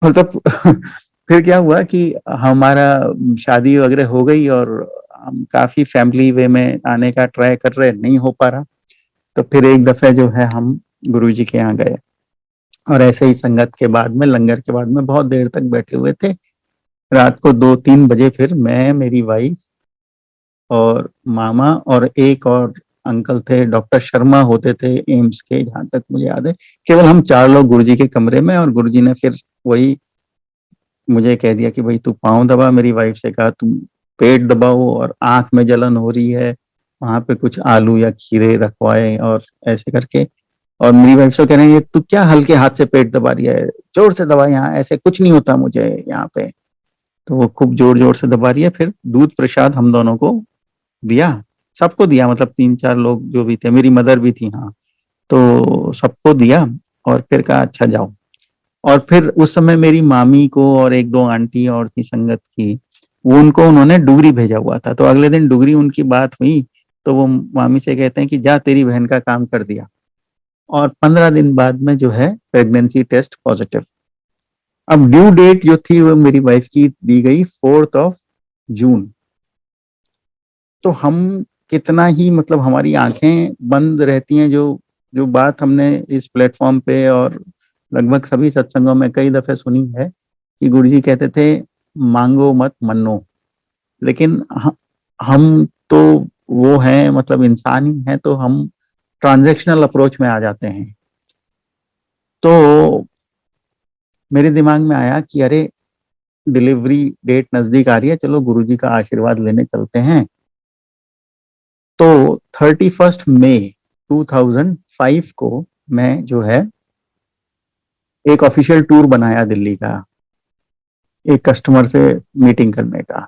Speaker 2: मतलब फिर क्या हुआ कि हमारा शादी वगैरह हो गई, और हम काफी फैमिली वे में आने का ट्राई कर रहे, नहीं हो पा रहा। तो फिर एक दफे जो है हम गुरुजी के यहाँ गए, और ऐसे ही संगत के बाद में, लंगर के बाद में बहुत देर तक बैठे हुए थे। रात को 2-3 बजे फिर मैं, मेरी वाइफ और मामा और एक और अंकल थे, डॉक्टर शर्मा होते थे एम्स के, जहां तक मुझे याद है। केवल हम 4 लोग गुरुजी के कमरे में, और गुरुजी ने फिर वही मुझे कह दिया कि भाई तू पाँव दबा। मेरी वाइफ से कहा तुम पेट दबाओ, और आंख में जलन हो रही है, वहां पे कुछ आलू या खीरे रखवाए और ऐसे करके। और मेरी वाइफ से कह रहे हैं ये तू क्या हल्के हाथ से पेट दबा रही है, जोर से दबा, यहाँ ऐसे कुछ नहीं होता मुझे यहाँ पे। तो वो खूब जोर जोर से दबा रही है। फिर दूध प्रसाद हम दोनों को दिया, सबको दिया, मतलब 3-4 लोग जो भी थे, मेरी मदर भी थी, हाँ, तो सबको दिया। और फिर कहा अच्छा जाओ। और फिर उस समय मेरी मामी को और 1-2 आंटी और थी संगत की, वो उनको उन्होंने डुगरी भेजा हुआ था। तो अगले दिन डुगरी उनकी बात हुई, तो वो मामी से कहते हैं कि जा तेरी बहन का काम कर दिया। और 15 दिन बाद में जो है प्रेगनेंसी टेस्ट पॉजिटिव। अब ड्यू डेट जो थी वो मेरी वाइफ की दी गई 4 जून। तो हम कितना ही, मतलब हमारी आंखें बंद रहती हैं, जो जो बात हमने इस प्लेटफॉर्म पे और लगभग सभी सत्संगों में कई दफे सुनी है कि गुरुजी कहते थे मांगो मत मन्नो। लेकिन हम तो वो हैं, मतलब इंसान ही हैं, तो हम ट्रांजैक्शनल अप्रोच में आ जाते हैं। तो मेरे दिमाग में आया कि अरे डिलीवरी डेट नजदीक आ रही है, चलो गुरुजी का आशीर्वाद लेने चलते हैं। तो 31 मई 2005 को मैं जो है एक ऑफिशियल टूर बनाया दिल्ली का, एक कस्टमर से मीटिंग करने का।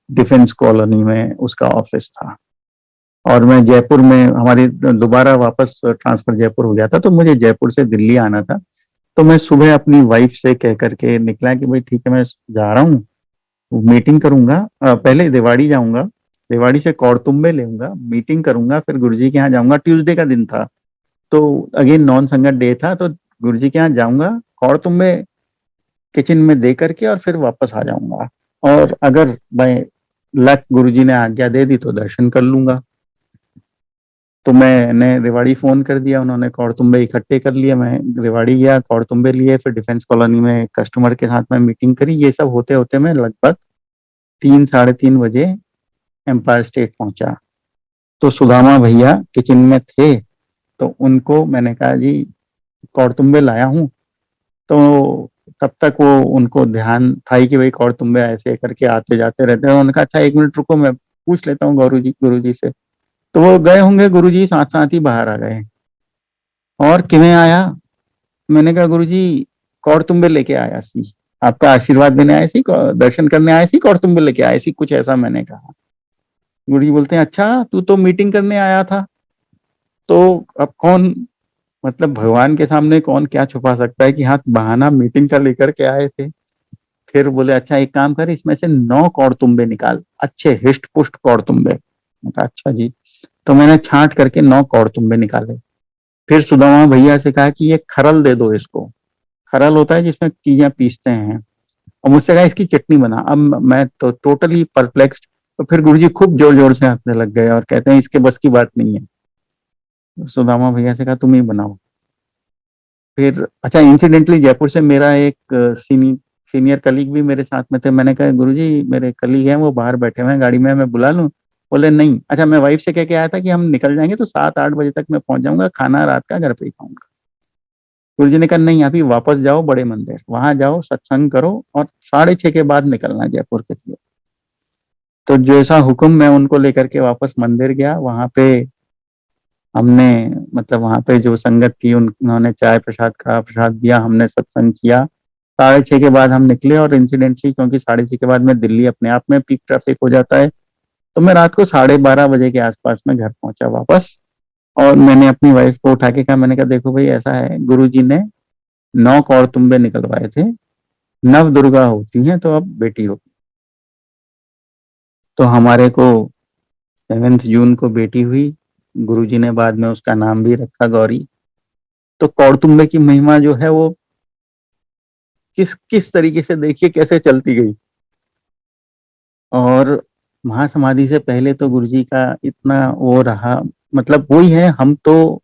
Speaker 2: डिफेंस कॉलोनी में उसका ऑफिस था, और मैं जयपुर में, हमारी दोबारा वापस ट्रांसफर जयपुर हो गया था, तो मुझे जयपुर से दिल्ली आना था। तो मैं सुबह अपनी वाइफ से कह करके निकला कि भाई ठीक है मैं जा रहा हूँ, मीटिंग करूंगा, पहले रेवाड़ी जाऊंगा, रेवाड़ी से कौड़तुम्बे लेऊंगा, मीटिंग करूंगा, फिर गुरुजी के यहाँ जाऊंगा। ट्यूसडे का दिन था, तो अगेन नॉन संगत डे था, तो गुरुजी के यहाँ जाऊंगा, कौड़तुम्बे किचन में दे करके और फिर वापस आ जाऊंगा। और अगर मैं लक गुरुजी ने आज्ञा दे दी तो दर्शन कर लूंगा। तो मैंने रेवाड़ी फोन कर दिया, उन्होंने कौड़तुम्बे इकट्ठे कर लिए, मैं रेवाड़ी गया, कौड़तुम्बे लिए, फिर डिफेंस कॉलोनी में कस्टमर के साथ में मीटिंग करी। ये सब होते होते मैं लगभग 3-3:30 बजे एम्पायर स्टेट पहुंचा। तो सुदामा भैया किचन में थे, तो उनको मैंने कहा जी कौड़तुम्बे लाया हूँ। तो तब तक वो, उनको ध्यान था ही कि भाई कौड़तुम्बे ऐसे करके आते जाते रहते हैं। उन्होंने कहा अच्छा 1 मिनट रुको, मैं पूछ लेता हूँ गुरुजी से। तो वो गए होंगे, गुरुजी साथ साथ ही बाहर आ गए। और किवें आया? मैंने कहा गुरुजी कौड़तुम्बे लेके आया सी, आपका आशीर्वाद देने आए सी, दर्शन करने आए सी, कौड़तुम्बे लेके आए सी, कुछ ऐसा मैंने कहा। गुरुजी बोलते हैं अच्छा तू तो मीटिंग करने आया था, तो अब कौन, मतलब भगवान के सामने कौन क्या छुपा सकता है कि हाँ बहाना मीटिंग का लेकर के आए थे। फिर बोले अच्छा एक काम कर, इसमें से 9 कौड़तुम्बे निकाल, अच्छे हिष्ट पुष्ट कौड़तुम्बे। मैं कहा अच्छा जी। तो मैंने छांट करके 9 कौड़तुम्बे निकाले। फिर सुदामा भैया से कहा कि ये खरल दे दो इसको। खरल होता है जिसमें चीजें पीसते हैं। और मुझसे कहा इसकी चटनी बना। अब मैं तो टोटली परप्लेक्स्ड। तो फिर गुरुजी खूब जोर जोर से हंसने लग गए और कहते हैं इसके बस की बात नहीं है। सुदामा भैया से कहा तुम ही बनाओ। फिर अच्छा, इंसिडेंटली जयपुर से मेरा एक सीनियर कलीग भी मेरे साथ में थे। मैंने कहा गुरुजी मेरे कलीग हैं वो बाहर बैठे हुए हैं गाड़ी में, मैं बुला लूं? बोले नहीं। अच्छा, मैं वाइफ से कह के आया था कि हम निकल जाएंगे तो 7-8 बजे तक मैं पहुंच जाऊंगा, खाना रात का घर पे ही खाऊंगा। गुरुजी ने कहा नहीं, अभी वापस जाओ बड़े मंदिर, वहां जाओ सत्संग करो और 6:30 के बाद निकलना जयपुर के लिए। तो जैसा हुक्म, मैं उनको लेकर के वापस मंदिर गया। वहां पे हमने, मतलब वहां पे जो संगत थी उन्होंने चाय प्रसाद का प्रसाद दिया, हमने सत्संग किया। 6:30 के बाद हम निकले, और इंसिडेंटली क्योंकि 6:30 के बाद में दिल्ली अपने आप में पीक ट्रैफिक हो जाता है, तो मैं रात को 12:30 बजे के आसपास में घर पहुंचा वापस। और मैंने अपनी वाइफ को उठा के कहा, मैंने कहा देखो भाई ऐसा है, गुरुजी ने 9 कौड़तुम्बे निकलवाए थे, नव दुर्गा होती हैं तो अब बेटी होगी। तो हमारे को 7 जून को बेटी हुई। गुरुजी ने बाद में उसका नाम भी रखा गौरी। तो कौड़तुम्बे की महिमा जो है वो किस किस तरीके से, देखिए कैसे चलती गई। और महासमाधि से पहले तो गुरुजी का इतना वो रहा, मतलब वही है, हम तो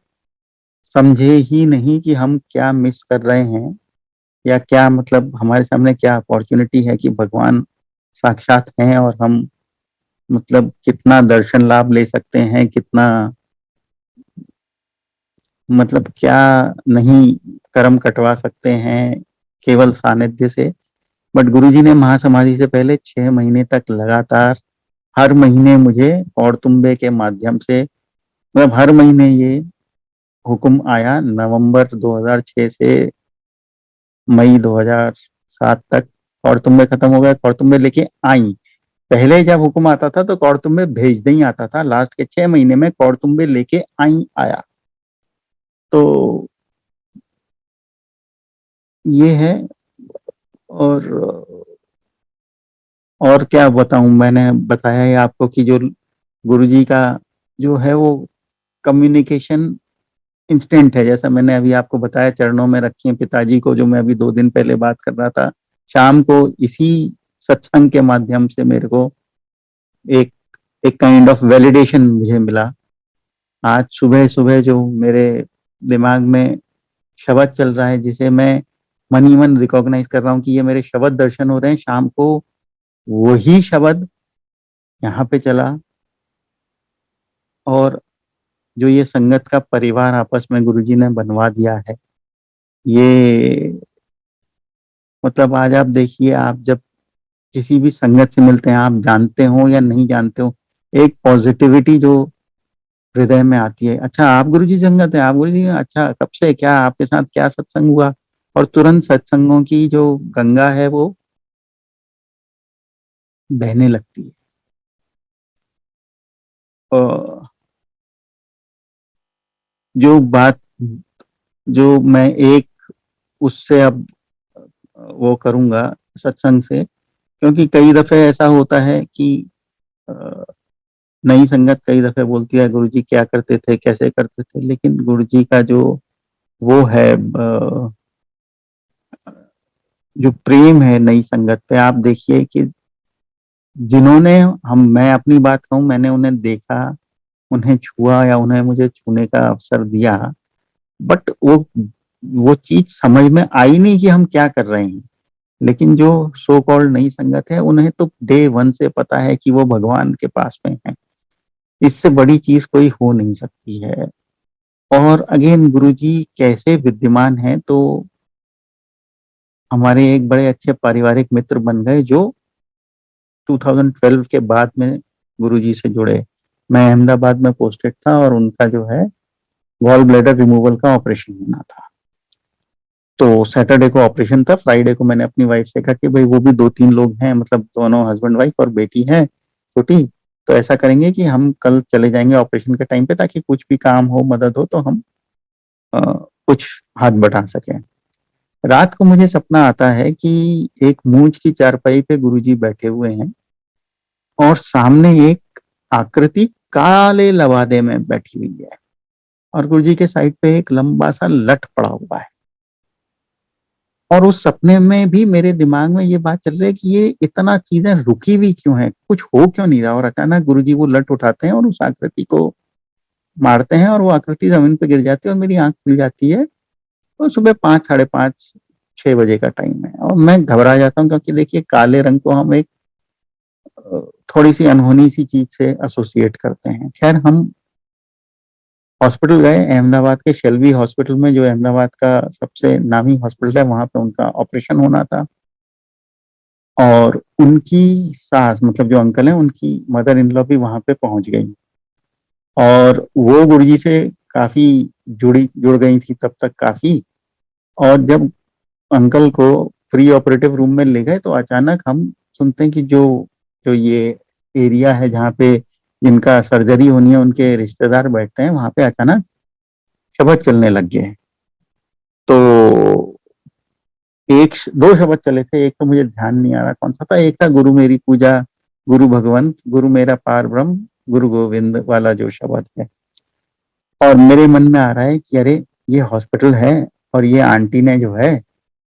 Speaker 2: समझे ही नहीं कि हम क्या मिस कर रहे हैं, या क्या मतलब हमारे सामने क्या अपॉर्चुनिटी है कि भगवान साक्षात हैं और हम मतलब कितना दर्शन लाभ ले सकते हैं, कितना मतलब क्या नहीं कर्म कटवा सकते हैं केवल सानिध्य से। बट गुरुजी ने महासमाधि से पहले 6 महीने तक लगातार हर महीने मुझे और तुम्बे के माध्यम से, मतलब हर महीने ये हुक्म आया नवंबर 2006 से मई 2007 तक। कौड़तुम्बे खत्म हो गए, कौड़तुम्बे लेके आई। पहले जब हुक्म आता था तो कौड़तुम्बे भेजते ही आता था, लास्ट के 6 महीने में कौड़तुम्बे लेके आई आया। तो ये है। और और क्या बताऊं, मैंने बताया ही आपको कि जो गुरुजी का जो है वो कम्युनिकेशन इंस्टेंट है। जैसा मैंने अभी आपको बताया, चरणों में रखी है पिताजी को, जो मैं अभी 2 दिन पहले बात कर रहा था। शाम को इसी सत्संग के माध्यम से मेरे को एक एक काइंड ऑफ वैलिडेशन मुझे मिला। आज सुबह सुबह जो मेरे दिमाग में शब्द चल रहा है, जिसे मैं मन ही मन रिकॉग्नाइज कर रहा हूँ कि ये मेरे शब्द दर्शन हो रहे हैं, शाम को वही शब्द यहाँ पे चला। और जो ये संगत का परिवार आपस में गुरुजी ने बनवा दिया है, ये मतलब आज आप देखिए, आप जब किसी भी संगत से मिलते हैं, आप जानते हो या नहीं जानते हो, एक पॉजिटिविटी जो हृदय में आती है। अच्छा, आप गुरुजी संगत है, आप गुरुजी, अच्छा कब से, क्या आपके साथ क्या सत्संग हुआ, और तुरंत सत्संगों की जो गंगा है वो बहने लगती है। और जो बात, जो मैं एक उससे अब वो करूंगा सत्संग से, क्योंकि कई दफे ऐसा होता है कि अ, नई संगत कई दफे बोलती है गुरुजी क्या करते थे, कैसे करते थे, लेकिन गुरुजी का जो वो है जो प्रेम है नई संगत पे, आप देखिए कि जिन्होंने, हम मैं अपनी बात कहूं, मैंने उन्हें देखा, उन्हें छुआ या उन्हें मुझे छूने का अवसर दिया, बट वो चीज समझ में आई नहीं कि हम क्या कर रहे हैं। लेकिन जो सो कॉल्ड नई संगत है, उन्हें तो डे वन से पता है कि वो भगवान के पास में है। इससे बड़ी चीज कोई हो नहीं सकती है। और अगेन गुरुजी कैसे विद्यमान है, तो हमारे एक बड़े अच्छे पारिवारिक मित्र बन गए, जो 2012 के बाद में गुरुजी से जुड़े। मैं अहमदाबाद में पोस्टेड था और उनका जो है गॉल ब्लैडर रिमूवल का ऑपरेशन होना था। तो सैटरडे को ऑपरेशन था, फ्राइडे को मैंने अपनी वाइफ से कहा कि भाई वो भी 2-3 लोग हैं, मतलब दोनों हस्बैंड वाइफ और बेटी है छोटी, तो ऐसा करेंगे कि हम कल चले जाएंगे ऑपरेशन के टाइम पे, ताकि कुछ भी काम हो, मदद हो तो हम अ, कुछ हाथ बढ़ा सकें। रात को मुझे सपना आता है कि एक मूंज की चारपाई पे गुरुजी बैठे हुए हैं और सामने एक आकृति काले लवादे में बैठी हुई है, और गुरुजी के साइड पे एक लंबा सा लठ पड़ा हुआ है। और उस सपने में भी मेरे दिमाग में ये बात चल रही है कि ये इतना चीजें रुकी हुई क्यों है, कुछ हो क्यों नहीं रहा। और अचानक गुरुजी वो लठ उठाते हैं और उस आकृति को मारते हैं, और वो आकृति जमीन पे गिर जाती है और मेरी आंख खुल जाती है। और सुबह 5, 5:30, 6 बजे का टाइम है, और मैं घबरा जाता हूँ, क्योंकि देखिए काले रंग को हम एक थोड़ी सी अनहोनी सी चीज से एसोसिएट करते हैं। खैर, हम हॉस्पिटल गए, अहमदाबाद के शेल्वी हॉस्पिटल में, जो अहमदाबाद का सबसे नामी हॉस्पिटल है, वहां पे उनका ऑपरेशन होना था। और उनकी सास, मतलब जो अंकल हैं, उनकी मदर इन लॉ भी वहां पे पहुंच गई, और वो गुरुजी से काफी जुड़ गई थी तब तक काफी। और जब अंकल को प्री ऑपरेटिव रूम में ले गए, तो अचानक हम सुनते हैं कि जो जो ये एरिया है जहाँ पे जिनका सर्जरी होनी है, उनके रिश्तेदार बैठते हैं, वहां पे अचानक शब्द चलने लग गए। तो दो शब्द चले थे, एक तो मुझे ध्यान नहीं आ रहा कौन सा था। एक था गुरु मेरी पूजा, गुरु भगवंत, गुरु मेरा पार ब्रह्म, गुरु गोविंद वाला जो शब्द है। और मेरे मन में आ रहा है कि अरे, ये हॉस्पिटल है और ये आंटी ने जो है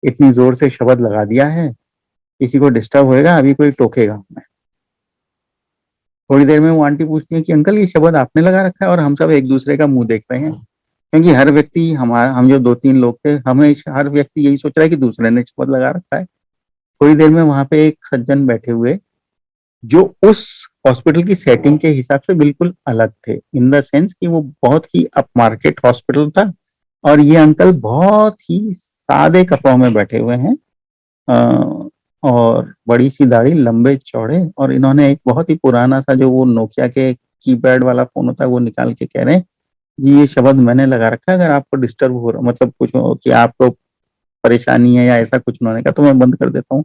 Speaker 2: इतनी जोर से शब्द लगा दिया है, किसी को डिस्टर्ब होएगा, अभी कोई टोकेगा हमें। थोड़ी देर में वो आंटी पूछती है कि अंकल, ये शब्द आपने लगा रखा है, और हम सब एक दूसरे का मुंह देख रहे हैं। क्योंकि हर व्यक्ति हमारा, हम जो 2-3 लोग थे, हमें हर व्यक्ति यही सोच रहा है कि दूसरे ने शपथ लगा रखा है। थोड़ी देर में वहां पे एक सज्जन बैठे हुए जो उस हॉस्पिटल की सेटिंग के हिसाब से बिल्कुल अलग थे, इन द सेंस कि वो बहुत ही अपमार्केट हॉस्पिटल था और ये अंकल बहुत ही सादे कपड़ों में बैठे हुए हैं, अ, और बड़ी सी दाढ़ी, लंबे चौड़े, और इन्होंने एक बहुत ही पुराना सा जो वो नोकिया के कीपैड वाला फोन होता है वो निकाल के कह रहे हैं, जी ये शब्द मैंने लगा रखा है, अगर आपको डिस्टर्ब हो रहा, मतलब कुछ हो कि आपको परेशानी है या ऐसा कुछ, उन्होंने कहा तो मैं बंद कर देता हूँ।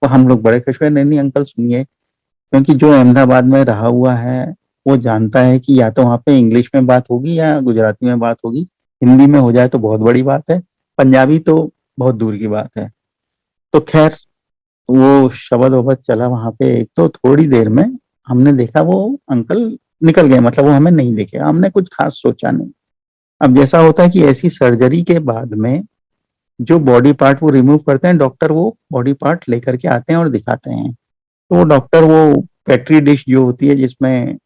Speaker 2: तो हम लोग बड़े खुश हुए, नहीं नहीं अंकल सुनिए, क्योंकि जो अहमदाबाद में रहा हुआ है वो जानता है कि या तो वहाँ पे इंग्लिश में बात होगी या गुजराती में बात होगी, हिंदी में हो जाए तो बहुत बड़ी बात है, पंजाबी तो बहुत दूर की बात है। तो खैर वो शब्द वबद चला वहां पे, एक तो थोड़ी देर में हमने देखा वो अंकल निकल गए, मतलब वो हमें नहीं दिखे, हमने कुछ खास सोचा नहीं। अब जैसा होता है कि ऐसी सर्जरी के बाद में जो बॉडी पार्ट वो रिमूव करते हैं डॉक्टर, वो बॉडी पार्ट लेकर के आते हैं और दिखाते हैं। तो वो डॉक्टर वो पेट्री डिश जो होती है जिसमें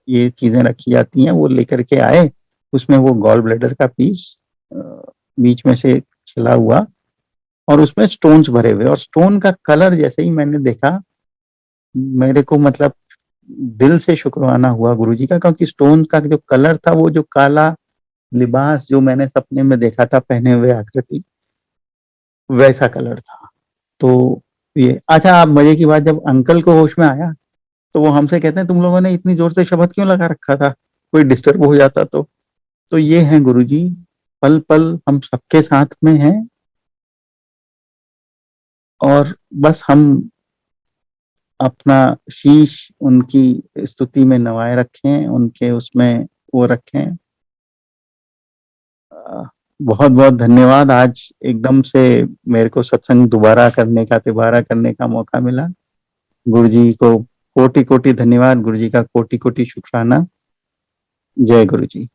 Speaker 2: ये चीजें रखी जाती हैं वो लेकर के आए, उसमें वो गॉल ब्लैडर का पीस बीच में से छिला हुआ और उसमें स्टोन्स भरे हुए, और स्टोन का कलर जैसे ही मैंने देखा, मेरे को मतलब दिल से शुक्राना हुआ गुरुजी का, क्योंकि स्टोन का जो कलर था, वो जो काला लिबास जो मैंने सपने में देखा था पहने हुए आकृति, वैसा कलर था। तो ये अच्छा, आप मजे की बात, जब अंकल को होश में आया तो वो हमसे कहते हैं तुम लोगों ने इतनी जोर से शब्द क्यों लगा रखा था, कोई डिस्टर्ब हो जाता तो ये है गुरुजी, पल पल हम सबके साथ में हैं, और बस हम अपना शीश उनकी स्तुति में नवाए रखें, उनके उसमें वो रखें। बहुत बहुत धन्यवाद, आज एकदम से मेरे को सत्संग दोबारा करने का, तिबारा करने का मौका मिला। गुरु जी को कोटि कोटि धन्यवाद, गुरु जी का कोटि कोटि शुक्राना। जय गुरु जी।